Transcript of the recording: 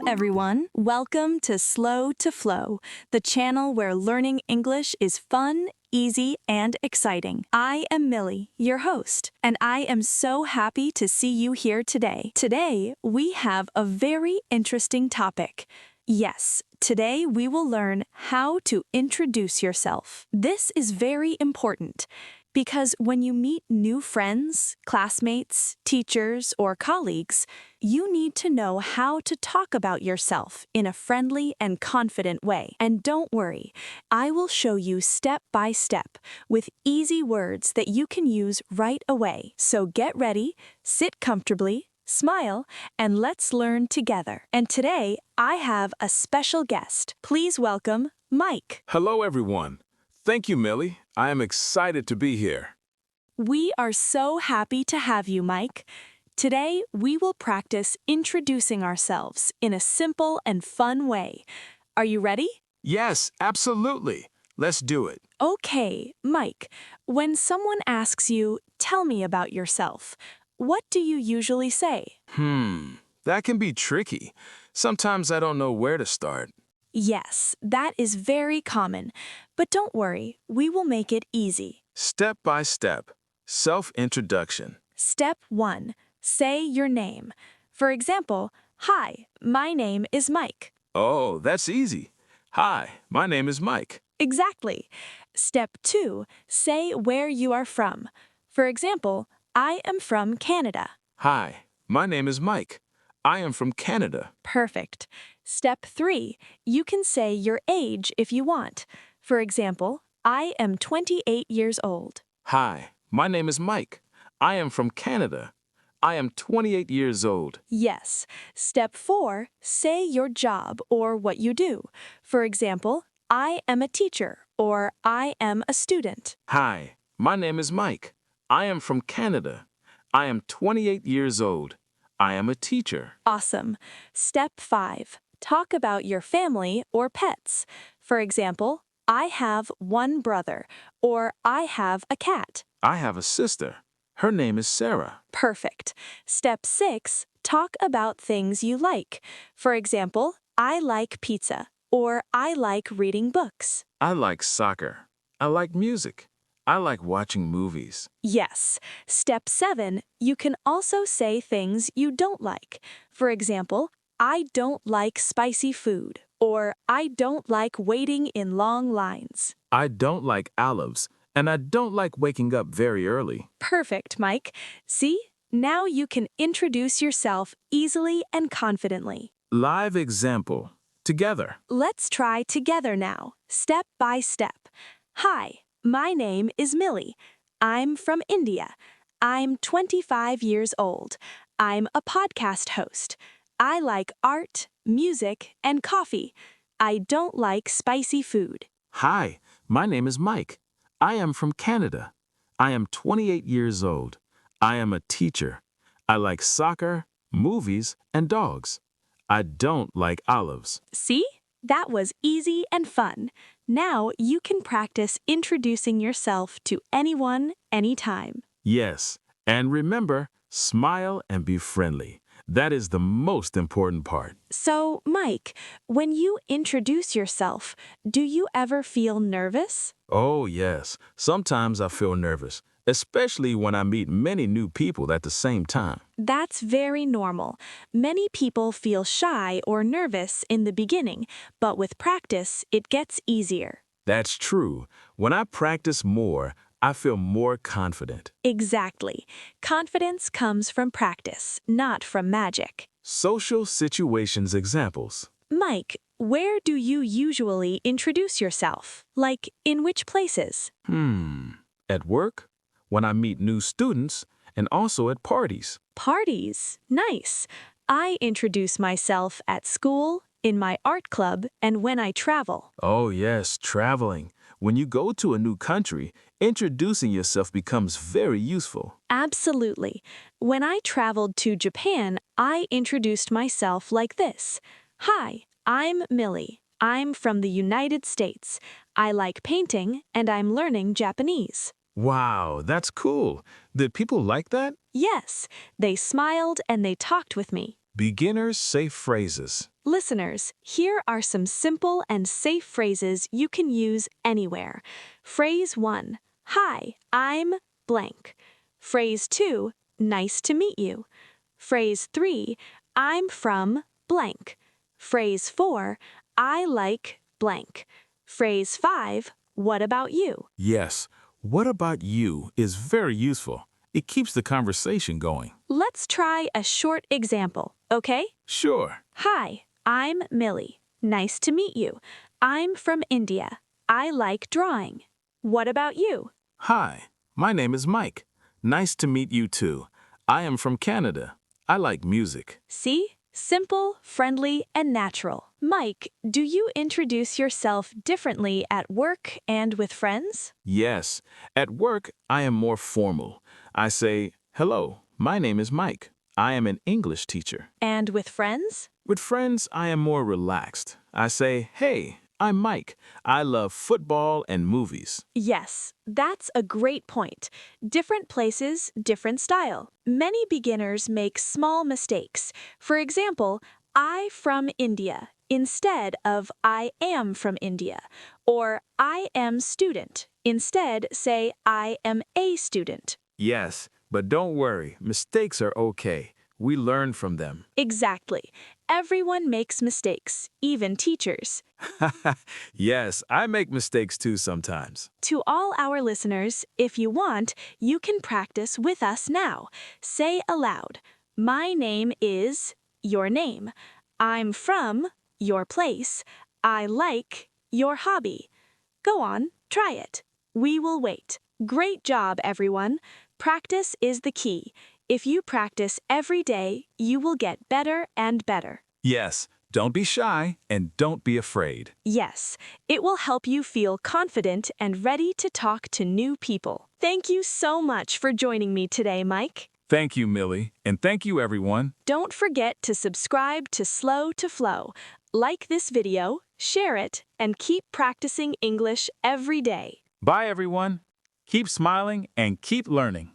everyone. Welcome to SlowToFlow, the channel where learning English is fun, easy, and exciting. I am Millie, your host, and I am so happy to see you here today. Today, we have a very interesting topic. Yes, today we will learn how to introduce yourself. This is very important because when you meet new friends, classmates, teachers, or colleagues, you need to know how to talk about yourself in a friendly and confident way. And don't worry, I will show you step by step with easy words that you can use right away. So get ready, sit comfortably, smile, and let's learn together. And today, I have a special guest. Please welcome Mike. Hello, everyone. Thank you, Millie. I am excited to be here. We are so happy to have you, Mike. Today, we will practice introducing ourselves in a simple and fun way. Are you ready? Yes, absolutely. Let's do it. Okay, Mike, when someone asks you, "Tell me about yourself," what do you usually say? That can be tricky. Sometimes I don't know where to start. Yes, that is very common. But don't worry, we will make it easy. Step by step. Self-introduction. Step 1. Say your name. For example, "Hi, my name is Mike." Oh, that's easy. Hi, my name is Mike. Exactly. Step 2. Say where you are from. For example, "I am from Canada." Hi, my name is Mike. I am from Canada. Perfect. Step 3. You can say your age if you want. For example, "I am 28 years old." Hi, my name is Mike. I am from Canada. I am 28 years old. Yes. Step 4. Say your job or what you do. For example, "I am a teacher" or "I am a student." Hi, my name is Mike. I am from Canada. I am 28 years old. I am a teacher. Awesome. Step 5. Talk about your family or pets. For example, "I have one brother" or "I have a cat." I have a sister. Her name is Sarah. Perfect. Step 6. Talk about things you like. For example, "I like pizza" or "I like reading books." I like soccer. I like music. I like watching movies. Yes. Step 7. You can also say things you don't like. For example, "I don't like spicy food" or "I don't like waiting in long lines." I don't like olives, and I don't like waking up very early. Perfect, Mike. See? Now you can introduce yourself easily and confidently. Live example. Together. Let's try together now, step by step. "Hi, my name is Millie. I'm from India. I'm 25 years old. I'm a podcast host. I like art, music, and coffee. I don't like spicy food." Hi, my name is Mike. I am from Canada. I am 28 years old. I am a teacher. I like soccer, movies, and dogs. I don't like olives. See? That was easy and fun. Now you can practice introducing yourself to anyone, anytime. Yes, and remember, smile and be friendly. That is the most important part. So, Mike, when you introduce yourself, do you ever feel nervous? Oh, yes. Sometimes I feel nervous, especially when I meet many new people at the same time. That's very normal. Many people feel shy or nervous in the beginning, but with practice, it gets easier. That's true. When I practice more, I feel more confident. Exactly. Confidence comes from practice, not from magic. Social situations examples. Mike, where do you usually introduce yourself? Like, in which places? At work, when I meet new students, and also at parties. Parties. Nice. I introduce myself at school, in my art club, and when I travel. Oh yes, traveling. When you go to a new country, introducing yourself becomes very useful. Absolutely. When I traveled to Japan, I introduced myself like this. "Hi, I'm Millie. I'm from the United States. I like painting, and I'm learning Japanese." Wow, that's cool. Did people like that? Yes, they smiled and they talked with me. Beginners say phrases. Listeners, here are some simple and safe phrases you can use anywhere. Phrase 1, Hi, I'm blank. Phrase 2, Nice to meet you. Phrase 3, I'm from blank. Phrase 4, I like blank. Phrase 5, What about you? Yes, what about you is very useful. It keeps the conversation going. Let's try a short example, okay? Sure. Hi, I'm Millie. Nice to meet you. I'm from India. I like drawing. What about you? Hi, my name is Mike. Nice to meet you too. I am from Canada. I like music. See? Simple, friendly, and natural. Mike, do you introduce yourself differently at work and with friends? Yes, at work I am more formal. I say, hello, my name is Mike. I am an English teacher. And with friends? With friends, I am more relaxed. I say, hey, I'm Mike. I love football and movies. Yes, that's a great point. Different places, different style. Many beginners make small mistakes. For example, I from India instead of I am from India. Or I am student. Instead, say I am a student. Yes, but don't worry, mistakes are okay. We learn from them. Exactly. Everyone makes mistakes, even teachers. Yes, I make mistakes too sometimes. To all our listeners, if you want, you can practice with us now. Say aloud, My name is your name. I'm from your place. I like your hobby. Go on, try it. We will wait. Great job, everyone. Practice is the key. If you practice every day, you will get better and better. Yes, don't be shy and don't be afraid. Yes, it will help you feel confident and ready to talk to new people. Thank you so much for joining me today, Mike. Thank you, Millie, and thank you, everyone. Don't forget to subscribe to SlowToFlow. Like this video, share it, and keep practicing English every day. Bye, everyone. Keep smiling and keep learning.